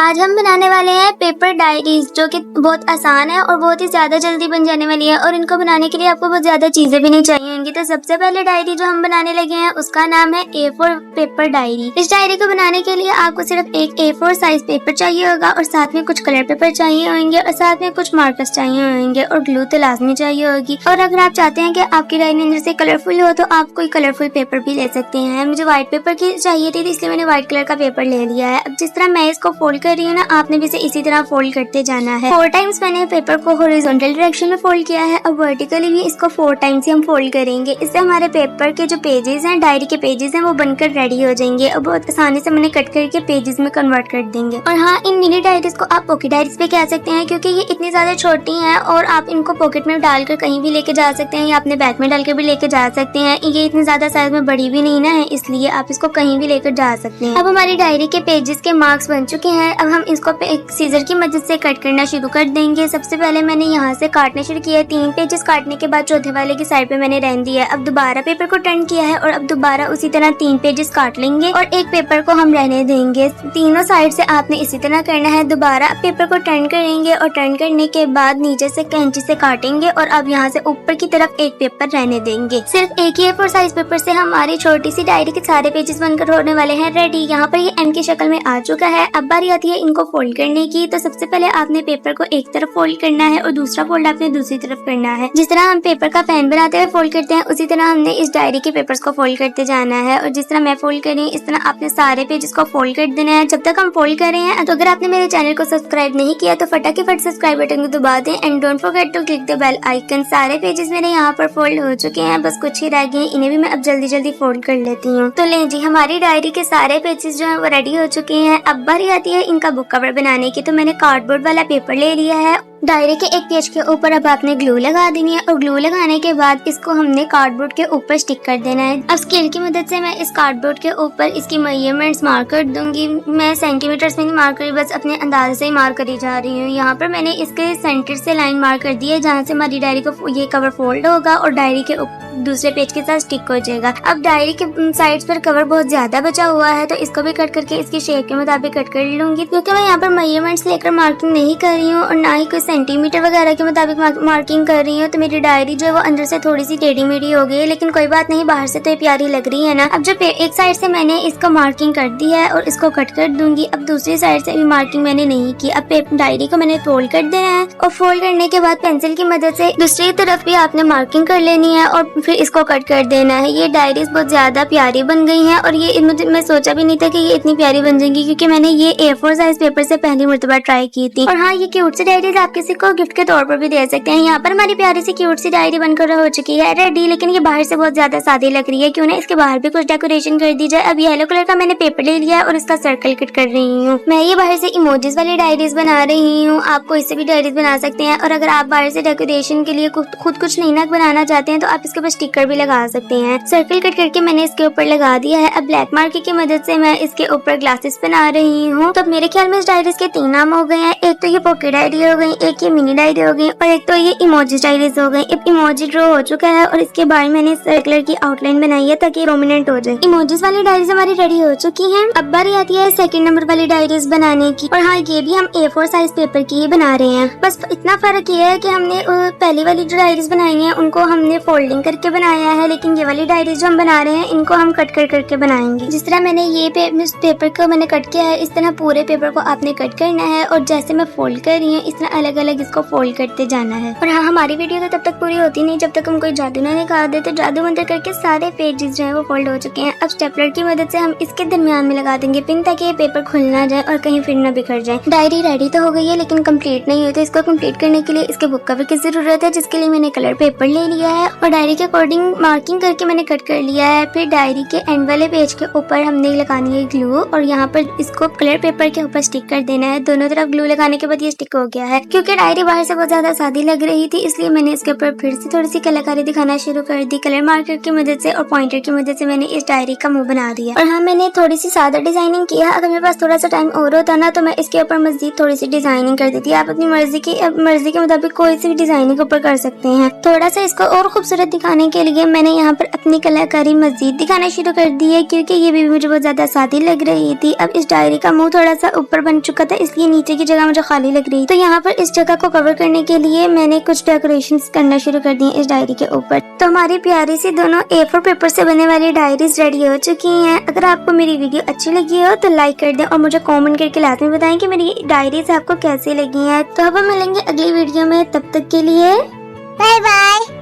आज हम बनाने वाले हैं पेपर डायरीज, जो कि बहुत आसान है और बहुत ही ज्यादा जल्दी बन जाने वाली है। और इनको बनाने के लिए आपको बहुत ज्यादा चीजें भी नहीं चाहिए होंगी। तो सबसे पहले डायरी जो हम बनाने लगे हैं उसका नाम है A4 पेपर डायरी। इस डायरी को बनाने के लिए आपको सिर्फ एक A4 साइज पेपर चाहिए होगा और साथ में कुछ कलर पेपर चाहिए होंगे और साथ में कुछ मार्कर्स चाहिए होंगे और ग्लू तो लाजमी चाहिए होगी। और अगर आप चाहते हैं कि आपकी डायरी अंदर से कलरफुल हो तो आप कोई कलरफुल पेपर भी ले सकते हैं। मुझे व्हाइट पेपर की चाहिए थी इसलिए मैंने व्हाइट कलर का पेपर ले लिया है। अब जिस तरह मैं इसको फोल्ड कर रही हूँ ना, आपने भी इसी तरह फोल्ड करते जाना है। 4 टाइम्स मैंने पेपर को हॉरिजॉन्टल डायरेक्शन में फोल्ड किया है। अब वर्टिकली भी इसको 4 टाइम्स ही हम फोल्ड करेंगे। इससे हमारे पेपर के जो पेजेस हैं, डायरी के पेजेस हैं, वो बनकर रेडी हो जाएंगे और बहुत आसानी से मैंने कट करके पेजेस में कन्वर्ट कर देंगे। और हाँ, इन मिनी डायरीज को आप पॉकेट डायरीज भी कह सकते हैं क्योंकि ये इतनी ज्यादा छोटी हैं और आप इनको पॉकेट में डालकर कहीं भी लेके जा सकते हैं या अपने बैग में डालकर भी लेके जा सकते हैं। ये इतनी ज्यादा साइज में बड़ी भी नहीं ना है, इसलिए आप इसको कहीं भी लेकर जा सकते हैं। अब हमारी डायरी के पेजेस के मार्क्स बन चुके हैं। अब हम इसको एक सीजर की मदद से कट करना शुरू कर देंगे। सबसे पहले मैंने यहाँ से काटना शुरू किया है। 3 पेजेस काटने के बाद चौथे वाले की साइड पे मैंने रहने दिया है। अब दोबारा पेपर को टर्न किया है और अब दोबारा उसी तरह 3 पेजेस काट लेंगे और एक पेपर को हम रहने देंगे। तीनों साइड से आपने इसी तरह करना है। दोबारा पेपर को टर्न करेंगे और टर्न करने के बाद नीचे से कैंची से काटेंगे और अब यहाँ से ऊपर की तरफ एक पेपर रहने देंगे। सिर्फ एक ही A4 साइज पेपर से हमारी छोटी सी डायरी के सारे पेजेस बनकर होने वाले हैं रेडी। यहाँ पर ये M की शक्ल में आ चुका है। अब बारी आती है इनको फोल्ड करने की। तो सबसे पहले आपने पेपर को एक तरफ फोल्ड करना है और दूसरा फोल्ड आपने दूसरी तरफ करना है। जिस तरह हम पेपर का फैन बनाते हुए फोल्ड करते हैं उसी तरह हमने इस डायरी के पेपर्स को फोल्ड करते जाना है। और जिस तरह मैं फोल्ड कर रही हूँ इस तरह आपने सारे पेजेस को फोल्ड कर देना है जब तक हम फोल्ड कर रहे हैं। तो अगर आपने मेरे चैनल को सब्सक्राइब नहीं किया तो फटाफट सब्सक्राइब बटन को दबा दें and don't forget to click the bell icon. सारे पेजेस मेरे यहाँ पर फोल्ड हो चुके हैं, बस कुछ ही रह गए हैं। इन्हें भी मैं अब जल्दी फोल्ड कर लेती हूँ। तो ले जी, हमारी डायरी के सारे पेजेस जो है वो रेडी हो चुके हैं। अब बारी आती है इनका बुक कवर बनाने की। तो मैंने कार्डबोर्ड वाला पेपर ले लिया है। डायरी के एक पेज के ऊपर अब आपने ग्लू लगा देनी है और ग्लू लगाने के बाद इसको हमने कार्डबोर्ड के ऊपर स्टिक कर देना है। अब स्केल की मदद से मैं इस कार्डबोर्ड के ऊपर इसकी मेजरमेंट्स मार्क कर दूंगी। मैं सेंटीमीटर्स में नहीं मार्क करी, बस अपने अंदाजे से ही मार्क करी जा रही हूँ। यहाँ पर मैंने इसके सेंटर से लाइन मार्क कर दी है जहाँ से हमारी डायरी को ये कवर फोल्ड होगा और डायरी के दूसरे पेज के साथ स्टिक हो जाएगा। अब डायरी के साइड्स पर कवर बहुत ज्यादा बचा हुआ है तो इसको भी कट करके इसकी शेप के मुताबिक कट कर लूंगी। क्योंकि मैं यहाँ पर मेजरमेंट्स लेकर मार्किंग नहीं कर रही हूँ और ना ही कोई सेंटीमीटर वगैरह के मुताबिक मार्किंग कर रही हूँ, तो मेरी डायरी जो है वो अंदर से थोड़ी सी टेढ़ी मेढ़ी हो गई है, लेकिन कोई बात नहीं, बाहर से तो ये प्यारी लग रही है ना। अब जो एक साइड से मैंने इसको मार्किंग कर दी है और इसको कट कर दूंगी। अब दूसरी साइड से भी मार्किंग मैंने नहीं की। अब डायरी को मैंने फोल्ड कर देना है और फोल्ड करने के बाद पेंसिल की मदद से दूसरी तरफ भी आपने मार्किंग कर लेनी है और फिर इसको कट कर देना है। ये डायरीज बहुत ज्यादा प्यारी बन गई हैं और ये मैं सोचा भी नहीं था कि ये इतनी प्यारी बन जाएंगी क्योंकि मैंने ये A4 साइज पेपर से पहली मर्तबा ट्राई की थी। और हाँ, ये क्यूट सी डायरीज आप किसी को गिफ्ट के तौर पर भी दे सकते हैं। यहाँ पर हमारी प्यारी सी क्यूट सी डायरी बनकर हो चुकी है रेडी, लेकिन ये बाहर से बहुत ज्यादा सादी लग रही है। क्यों ना इसके बाहर भी कुछ डेकोरेशन कर दी जाए। अब येलो कलर का मैंने पेपर ले लिया है और इसका सर्कल कट कर रही हूँ। मैं ये बाहर से इमोजीज वाली डायरीज बना रही हूँ। आपको इससे भी डायरीज बना सकते हैं और अगर आप बाहर से डेकोरेशन के लिए खुद कुछ नई बनाना चाहते हैं तो आप इसके ऊपर स्टिकर भी लगा सकते हैं। सर्कल कट करके मैंने इसके ऊपर लगा दिया है। अब ब्लैक मार्कर की मदद से मैं इसके ऊपर ग्लासेस बना रही हूँ। तो मेरे ख्याल में इस डायरीज के 3 नाम हो गए हैं। एक तो ये पॉकेट डायरी हो गई, एक ये मिनी डायरी हो गई और एक तो ये इमोजी डायरीज हो गई। अब इमोजी ड्रॉ हो चुका है और इसके बाहर मैंने सर्कुलर की आउटलाइन बनाई है ताकि प्रोमिनेंट हो जाए। इमोजीज वाली डायरीज हमारी रेडी हो चुकी हैं। अब बारी आती है 2nd नंबर वाली डायरीज बनाने की। और हाँ, ये भी हम A4 साइज पेपर की ही बना रहे हैं। बस इतना फर्क ये है कि हमने पहली वाली जो डायरीज बनाई है उनको हमने फोल्डिंग करके बनाया है, लेकिन ये वाली डायरीज जो हम बना रहे हैं इनको हम कट करके बनाएंगे। जिस तरह मैंने ये पेपर को मैंने कट किया है, इस तरह पूरे पेपर को आपने कट करना है और जैसे मैं फोल्ड कर रही हूँ इस तरह अलग अलग इसको फोल्ड करते जाना है। और हाँ, हमारी वीडियो तो तब तक पूरी होती नहीं जब तक हम कोई जादू ना दिखा दे। तो जादू मंत्र करके सारे पेजेस जो है वो फोल्ड हो चुके हैं। अब स्टेपलर की मदद से हम इसके दरमियान में लगा देंगे पिन ताकि ये पेपर खुल ना जाए और कहीं फिर ना बिखर जाए। डायरी रेडी तो हो गई है लेकिन कंप्लीट नहीं हुई, तो इसको कंप्लीट करने के लिए इसके बुक कवर की जरूरत है, जिसके लिए मैंने कलर पेपर ले लिया है और डायरी के अकॉर्डिंग मार्किंग करके मैंने कट कर लिया है। फिर डायरी के एंड वाले पेज के ऊपर हमने लगानी है ग्लू और यहाँ पर इसको कलर पेपर के ऊपर स्टिक कर देना है। दोनों तरफ ग्लू लगाने के बाद ये स्टिक हो गया है। क्योंकि क्योंकि डायरी बाहर से बहुत ज्यादा सादी लग रही थी, इसलिए मैंने इसके ऊपर फिर से थोड़ी सी कलाकारी दिखाना शुरू कर दी। कलर मार्कर की मदद से और पॉइंटर की मदद से मैंने इस डायरी का मुंह बना दिया। और हाँ, मैंने थोड़ी सी सादा डिजाइनिंग किया। अगर मेरे पास थोड़ा सा टाइम और होता ना तो मैं इसके ऊपर मजीद थोड़ी सी डिजाइनिंग कर देती। आप अपनी मर्जी के मुताबिक कोई सी भी डिजाइनिंग ऊपर कर सकते हैं। थोड़ा सा इसको और खूबसूरत दिखाने के लिए मैंने यहाँ पर अपनी कलाकारी मजीद दिखाना शुरू कर दी है, क्योंकि ये भी मुझे बहुत ज्यादा सादी लग रही थी। अब इस डायरी का मुंह थोड़ा सा ऊपर बन चुका था, इसलिए नीचे की जगह मुझे खाली लग रही। तो यहाँ पर इस जगह को कवर करने के लिए मैंने कुछ डेकोरेशन करना शुरू कर दिए इस डायरी के ऊपर। तो हमारी प्यारी सी दोनों A4 पेपर से बनने वाली डायरीज रेडी हो चुकी हैं। अगर आपको मेरी वीडियो अच्छी लगी हो तो लाइक कर दें और मुझे कमेंट करके लाजमी बताएं कि मेरी डायरीज आपको कैसी लगी हैं। तो अब हम मिलेंगे अगली वीडियो में, तब तक के लिए बाय बाय।